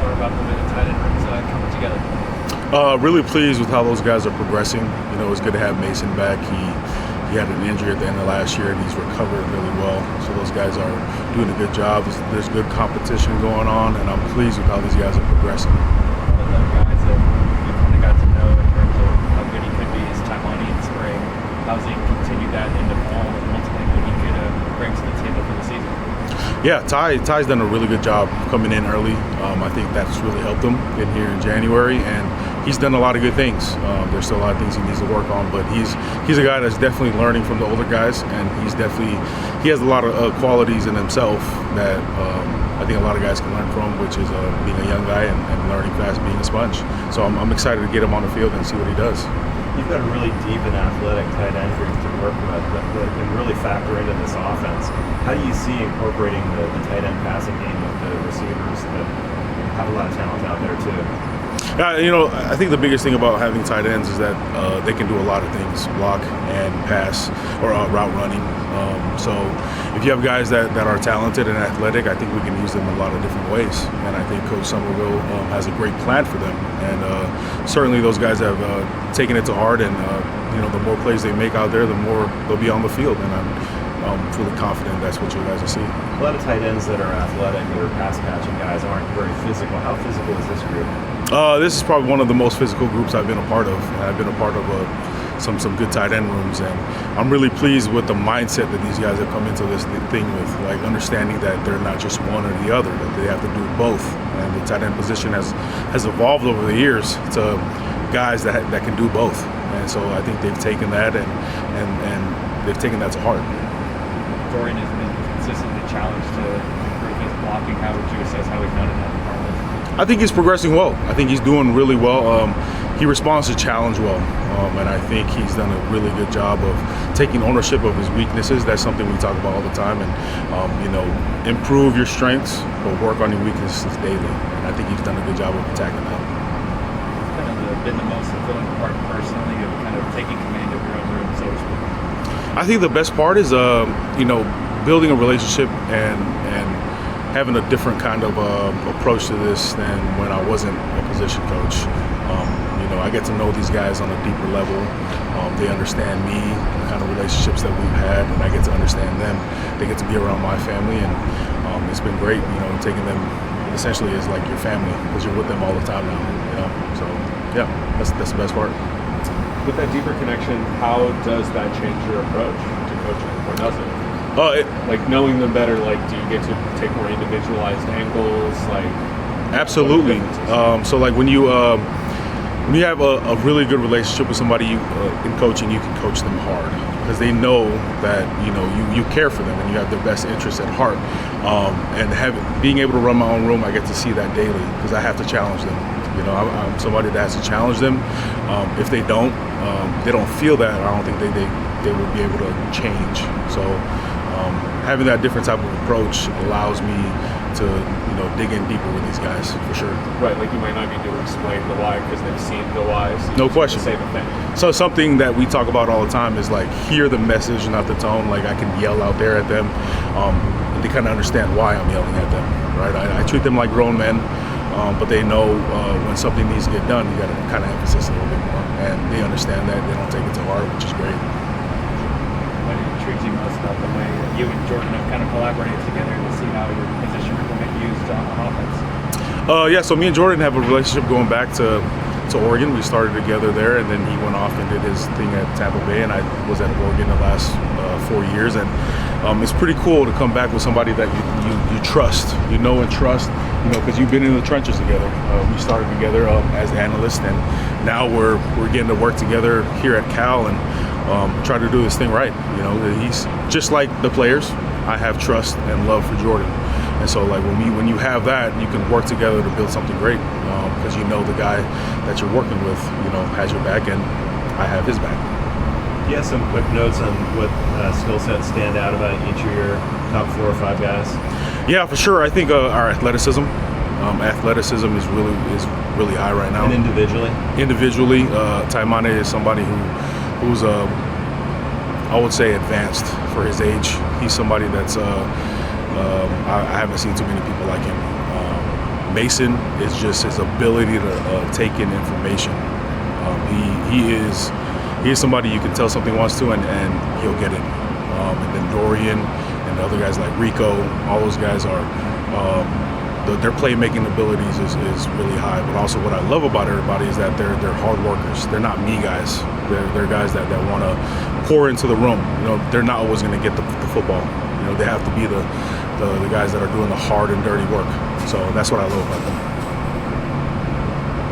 far about the tight end rooms coming together? Really pleased with how those guys are progressing. You know, it's good to have Mason back. He had an injury at the end of last year, and he's recovered really well. So those guys are doing a good job. There's good competition going on, and I'm pleased with how these guys are progressing. One of the guys that you kind of got to know in terms of how good he could be is Taimani in spring. How's he continued that into fall, and ultimately what he could bring to the table for the season? Yeah, Ty's done a really good job coming in early. I think that's really helped him get here in January, and he's done a lot of good things. There's still a lot of things he needs to work on, but he's a guy that's definitely learning from the older guys, and he has a lot of qualities in himself that I think a lot of guys can learn from, which is being a young guy and learning fast, being a sponge. So I'm excited to get him on the field and see what he does. You've got a really deep and athletic tight end group to work with that can really factor into this offense. How do you see incorporating the tight end passing game with the receivers that have a lot of talent out there too? You know, I think the biggest thing about having tight ends is that they can do a lot of things, block and pass or route running. So if you have guys that are talented and athletic, I think we can use them in a lot of different ways. And I think Coach Somerville has a great plan for them. And certainly those guys have taken it to heart. And, you know, the more plays they make out there, the more they'll be on the field. And I'm fully confident that's what you guys will see. A lot of tight ends that are athletic, that are pass-catching guys, aren't very physical. How physical is this group? This is probably one of the most physical groups I've been a part of. And I've been a part of some good tight end rooms, and I'm really pleased with the mindset that these guys have come into this thing with, like understanding that they're not just one or the other, that they have to do both. And the tight end position has evolved over the years to guys that can do both. And so I think they've taken that and they've taken that to heart. Dorian has been consistently challenged to improve his blocking. How would you assess how he's done in that department? I think he's progressing well. I think he's doing really well. He responds to challenge well, and I think he's done a really good job of taking ownership of his weaknesses. That's something we talk about all the time. And you know, improve your strengths, but work on your weaknesses daily. And I think he's done a good job of attacking that. Kind of been the most fulfilling part personally of kind of taking command of your own room, so to speak. I think the best part is, you know, building a relationship and having a different kind of approach to this than when I wasn't a position coach. You know, I get to know these guys on a deeper level. They understand me, the kind of relationships that we've had, and I get to understand them. They get to be around my family, and it's been great, you know, taking them essentially as like your family because you're with them all the time now. You know, so yeah, that's the best part. With that deeper connection, how does that change your approach to coaching, or does it? Like knowing them better, like do you get to take more individualized angles? Like absolutely. So like when you have a really good relationship with somebody in coaching, you can coach them hard because they know that you care for them and you have their best interests at heart. And being able to run my own room, I get to see that daily because I have to challenge them. You know, I'm somebody that has to challenge them. If they don't feel that, I don't think they will be able to change. So having that different type of approach allows me to, you know, dig in deeper with these guys for sure. Right, like you might not need to explain the why because they've seen the whys. No question. Say the thing. So something that we talk about all the time is like hear the message, not the tone. Like I can yell out there at them, and they kind of understand why I'm yelling at them. Right, I treat them like grown men. But they know when something needs to get done, you got to kind of emphasize a little bit more. And they understand that. They don't take it to heart, which is great. What intrigues you most about the way you and Jordan have kind of collaborated together to see how your position will get used on offense? Yeah, so me and Jordan have a relationship going back to Oregon. We started together there, and then he went off and did his thing at Tampa Bay, and I was at Oregon the last 4 years. And it's pretty cool to come back with somebody that you trust, and trust, because you've been in the trenches together. We started together as analysts, and now we're getting to work together here at Cal and try to do this thing right. He's just like the players. I have trust and love for Jordan. And so, like, when you have that, you can work together to build something great because the guy that you're working with, has your back, and I have his back. Do you have some quick notes on what skill sets stand out about each of your top 4 or 5 guys? Yeah, for sure. I think our athleticism. Athleticism is really high right now. And individually? Individually, Taimani is somebody who's I would say advanced for his age. He's somebody that's I haven't seen too many people like him. Mason is just his ability to take in information. He is somebody you can tell something wants to, and he'll get it. And then Dorian and the other guys like Rico, all those guys are their playmaking abilities is really high. But also what I love about everybody is that they're hard workers. They're not me guys. They're guys that want to pour into the room. They're not always going to get the football. They have to be the guys that are doing the hard and dirty work. So that's what I love about them.